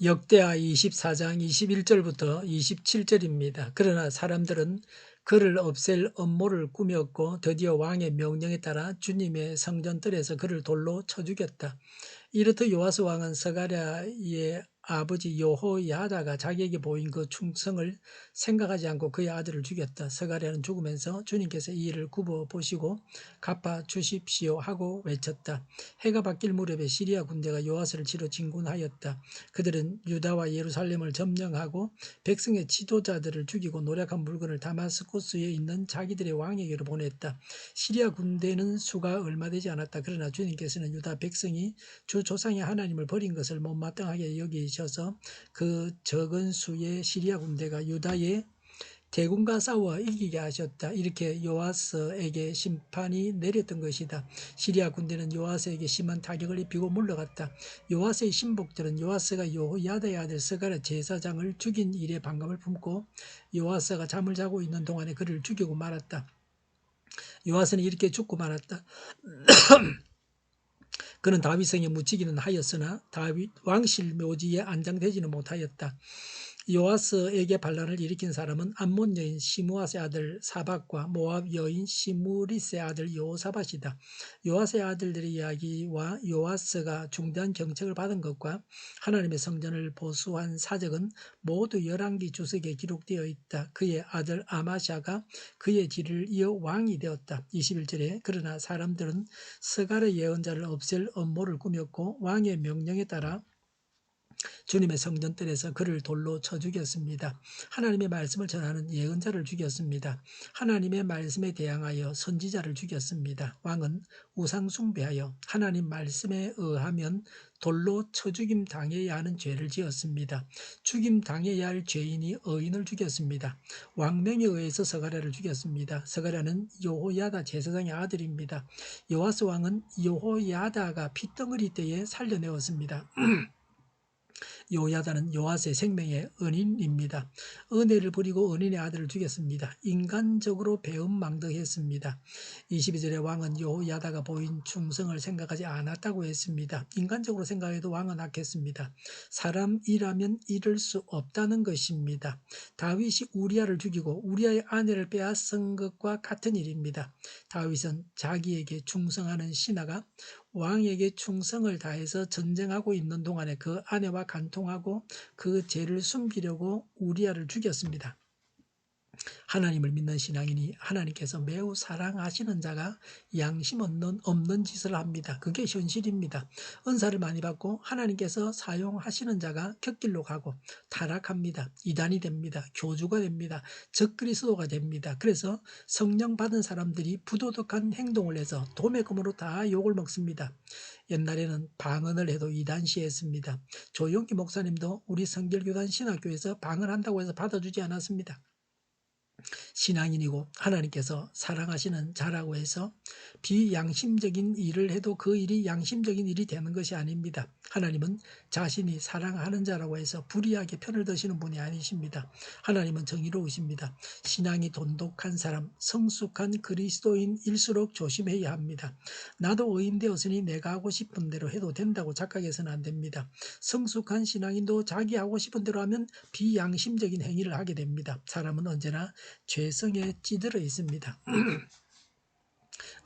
역대하 24장 21절부터 27절입니다. 그러나 사람들은 그를 없앨 음모를 꾸몄고 드디어 왕의 명령에 따라 주님의 성전뜰에서 그를 돌로 쳐 죽였다. 이르트 요아스 왕은 스가랴의 아버지 여호야다가 자기에게 보인 그 충성을 생각하지 않고 그의 아들을 죽였다. 스가랴는 죽으면서 주님께서 이 일을 굽어 보시고 갚아 주십시오 하고 외쳤다. 해가 바뀔 무렵에 시리아 군대가 요아스를 치러 진군하였다. 그들은 유다와 예루살렘을 점령하고 백성의 지도자들을 죽이고 노력한 물건을 다마스쿠스에 있는 자기들의 왕에게로 보냈다. 시리아 군대는 수가 얼마 되지 않았다. 그러나 주님께서는 유다 백성이 주 조상의 하나님을 버린 것을 못마땅하게 여기셔서 그 적은 수의 시리아 군대가 유다의 대군과 싸워 이기게 하셨다. 이렇게 요아스에게 심판이 내렸던 것이다. 시리아 군대는 요아스에게 심한 타격을 입히고 물러갔다. 요아스의 신복들은 요아스가 여호야다의 아들 스가랴 제사장을 죽인 일에 반감을 품고 요아스가 잠을 자고 있는 동안에 그를 죽이고 말았다. 요아스는 이렇게 죽고 말았다. 그는 다윗성에 묻히기는 하였으나 다윗 왕실 묘지에 안장되지는 못하였다. 요아스에게 반란을 일으킨 사람은 암몬 여인 시므아스의 아들 사박과 모압 여인 시므리스의 아들 여호사밧이다. 요아스의 아들들의 이야기와 요아스가 중대한 경책을 받은 것과 하나님의 성전을 보수한 사적은 모두 열왕기 주석에 기록되어 있다. 그의 아들 아마샤가 그의 뒤를 이어 왕이 되었다. 21절에 그러나 사람들은 스가랴 예언자를 없앨 음모를 꾸몄고 왕의 명령에 따라 주님의 성전뜰에서 그를 돌로 쳐 죽였습니다. 하나님의 말씀을 전하는 예언자를 죽였습니다. 하나님의 말씀에 대항하여 선지자를 죽였습니다. 왕은 우상 숭배하여 하나님 말씀에 의하면 돌로 쳐 죽임 당해야 하는 죄를 지었습니다. 죽임 당해야 할 죄인이 의인을 죽였습니다. 왕명에 의해서 스가랴를 죽였습니다. 스가랴는 여호야다 제사장의 아들입니다. 요아스 왕은 여호야다가 핏덩어리 때에 살려내었습니다. 요야다는 요아스의 생명의 은인입니다. 은혜를 부리고 은인의 아들을 죽였습니다. 인간적으로 배은망덕했습니다. 22절에 왕은 요야다가 보인 충성을 생각하지 않았다고 했습니다. 인간적으로 생각해도 왕은 악했습니다. 사람이라면 이럴 수 없다는 것입니다. 다윗이 우리아를 죽이고 우리아의 아내를 빼앗은 것과 같은 일입니다. 다윗은 자기에게 충성하는 신하가 왕에게 충성을 다해서 전쟁하고 있는 동안에 그 아내와 간통하고 그 죄를 숨기려고 우리아를 죽였습니다. 하나님을 믿는 신앙인이 하나님께서 매우 사랑하시는 자가 양심 없는 짓을 합니다. 그게 현실입니다. 은사를 많이 받고 하나님께서 사용하시는 자가 곁길로 가고 타락합니다. 이단이 됩니다. 교주가 됩니다. 적그리스도가 됩니다. 그래서 성령 받은 사람들이 부도덕한 행동을 해서 도매금으로 다 욕을 먹습니다. 옛날에는 방언을 해도 이단시했습니다. 조용기 목사님도 우리 성결교단 신학교에서 방언한다고 해서 받아주지 않았습니다. 신앙인이고 하나님께서 사랑하시는 자라고 해서 비양심적인 일을 해도 그 일이 양심적인 일이 되는 것이 아닙니다. 하나님은 자신이 사랑하는 자라고 해서 불의하게 편을 드시는 분이 아니십니다. 하나님은 정의로우십니다. 신앙이 돈독한 사람, 성숙한 그리스도인일수록 조심해야 합니다. 나도 의인 되었으니 내가 하고 싶은 대로 해도 된다고 착각해서는 안 됩니다. 성숙한 신앙인도 자기 하고 싶은 대로 하면 비양심적인 행위를 하게 됩니다. 사람은 언제나 죄성에 찌들어 있습니다.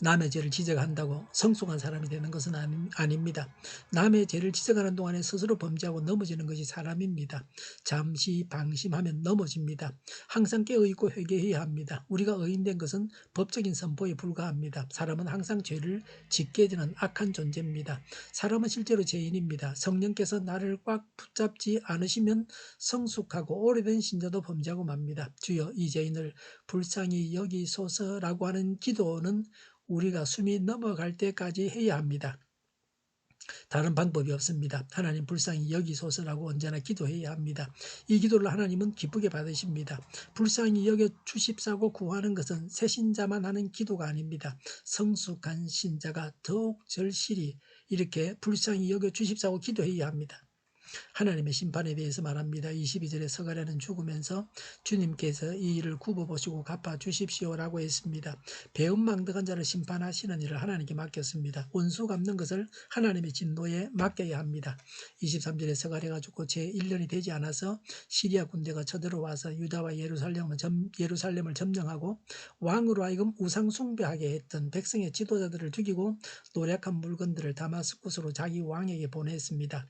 남의 죄를 지적한다고 성숙한 사람이 되는 것은 아닙니다. 남의 죄를 지적하는 동안에 스스로 범죄하고 넘어지는 것이 사람입니다. 잠시 방심하면 넘어집니다. 항상 깨어있고 회개해야 합니다. 우리가 의인된 것은 법적인 선포에 불과합니다. 사람은 항상 죄를 짓게 되는 악한 존재입니다. 사람은 실제로 죄인입니다. 성령께서 나를 꽉 붙잡지 않으시면 성숙하고 오래된 신자도 범죄하고 맙니다. 주여 이 죄인을 불쌍히 여기소서라고 하는 기도는 우리가 숨이 넘어갈 때까지 해야 합니다. 다른 방법이 없습니다. 하나님 불쌍히 여기소서라고 언제나 기도해야 합니다. 이 기도를 하나님은 기쁘게 받으십니다. 불쌍히 여겨 주십사고 구하는 것은 새 신자만 하는 기도가 아닙니다. 성숙한 신자가 더욱 절실히 이렇게 불쌍히 여겨 주십사고 기도해야 합니다. 하나님의 심판에 대해서 말합니다. 22절에 서가랴는 죽으면서 주님께서 이 일을 굽어보시고 갚아주십시오라고 했습니다. 배은망덕한 자를 심판하시는 일을 하나님께 맡겼습니다. 원수 갚는 것을 하나님의 진노에 맡겨야 합니다. 23절에 서가랴가 죽고 제1년이 되지 않아서 시리아 군대가 쳐들어와서 유다와 예루살렘을 점령하고 왕으로 하여금 우상 숭배하게 했던 백성의 지도자들을 죽이고 노력한 물건들을 다마스쿠스로 자기 왕에게 보냈습니다.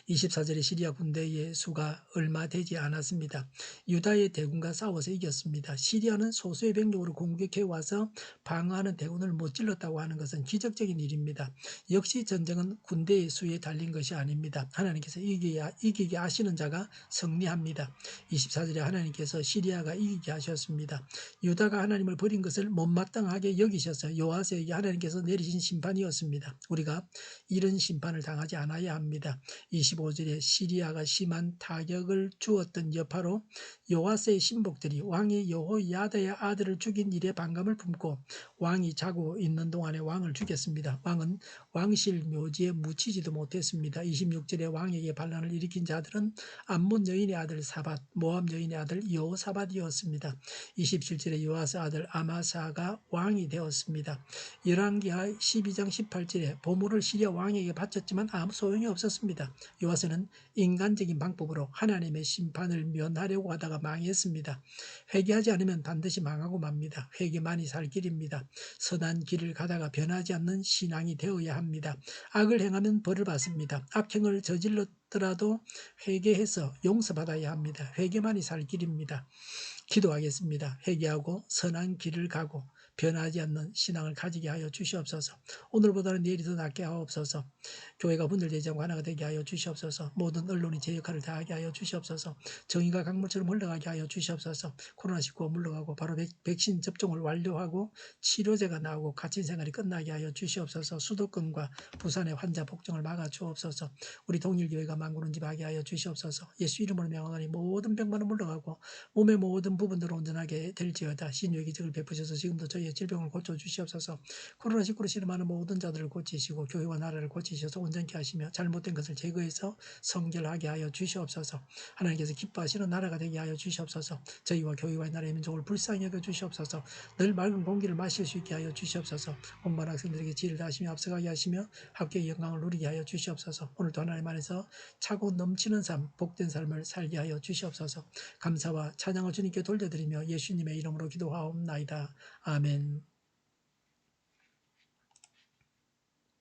24절에 시리아 군대의 수가 얼마 되지 않았습니다. 유다의 대군과 싸워서 이겼습니다. 시리아는 소수의 병력으로 공격해와서 방어하는 대군을 못 질렀다고 하는 것은 기적적인 일입니다. 역시 전쟁은 군대의 수에 달린 것이 아닙니다. 하나님께서 이기게 하시는 자가 승리합니다. 24절에 하나님께서 시리아가 이기게 하셨습니다. 유다가 하나님을 버린 것을 못마땅하게 여기셔서 요아스에게 하나님께서 내리신 심판이었습니다. 우리가 이런 심판을 당하지 않아야 합니다. 25절에 시리아가 심한 타격을 주었던 여파로 요아스의 신복들이 왕이 여호야다의 아들을 죽인 일에 반감을 품고 왕이 자고 있는 동안에 왕을 죽였습니다. 왕은 왕실 묘지에 묻히지도 못했습니다. 26절에 왕에게 반란을 일으킨 자들은 암몬 여인의 아들 사밧, 모압 여인의 아들 여호사밧이었습니다. 27절에 요아스 아들 아마사가 왕이 되었습니다. 열왕기하 12장 18절에 보물을 시리아 왕에게 바쳤지만 아무 소용이 없었습니다. 요아스는 인간적인 방법으로 하나님의 심판을 면하려고 하다가 망했습니다. 회개하지 않으면 반드시 망하고 맙니다. 회개만이 살 길입니다. 선한 길을 가다가 변하지 않는 신앙이 되어야 합니다. 악을 행하면 벌을 받습니다. 악행을 저질렀더라도 회개해서 용서받아야 합니다. 회개만이 살 길입니다. 기도하겠습니다. 회개하고 선한 길을 가고 변하지 않는 신앙을 가지게 하여 주시옵소서. 오늘보다는 내일이 더 낫게 하옵소서. 교회가 분열되지 않고 하나가 되게 하여 주시옵소서. 모든 언론이 제 역할을 다하게 하여 주시옵소서. 정의가 강물처럼 흘러가게 하여 주시옵소서. 코로나19가 물러가고 바로 백신 접종을 완료하고 치료제가 나오고 갇힌 생활이 끝나게 하여 주시옵소서. 수도권과 부산의 환자 폭증을 막아 주옵소서. 우리 동일교회가 만군은집하게 하여 주시옵소서. 예수 이름으로 명하노니 모든 병만은 물러가고 몸의 모든 부분들을 온전하게 될지어다. 신유의 기적을 베푸셔서 지금도 저희의 질병을 고쳐주시옵소서. 코로나19로 실험하는 모든 자들을 고치시고 교회와 나라를 고치셔서 온전케 하시며 잘못된 것을 제거해서 성결하게 하여 주시옵소서. 하나님께서 기뻐하시는 나라가 되게 하여 주시옵소서. 저희와 교회와 나라의 민족을 불쌍히 여겨 주시옵소서. 늘 맑은 공기를 마실 수 있게 하여 주시옵소서. 온만 학생들에게 지혜를 다하시며 앞서가게 하시며 학교의 영광을 누리게 하여 주시옵소서. 오늘도 하나님 안에서 차고 넘치는 삶, 복된 삶을 살게 하여 주시옵소서. 감사와 찬양을 주님께 돌려드리며 예수님의 이름으로 기도하옵나이다. 아멘.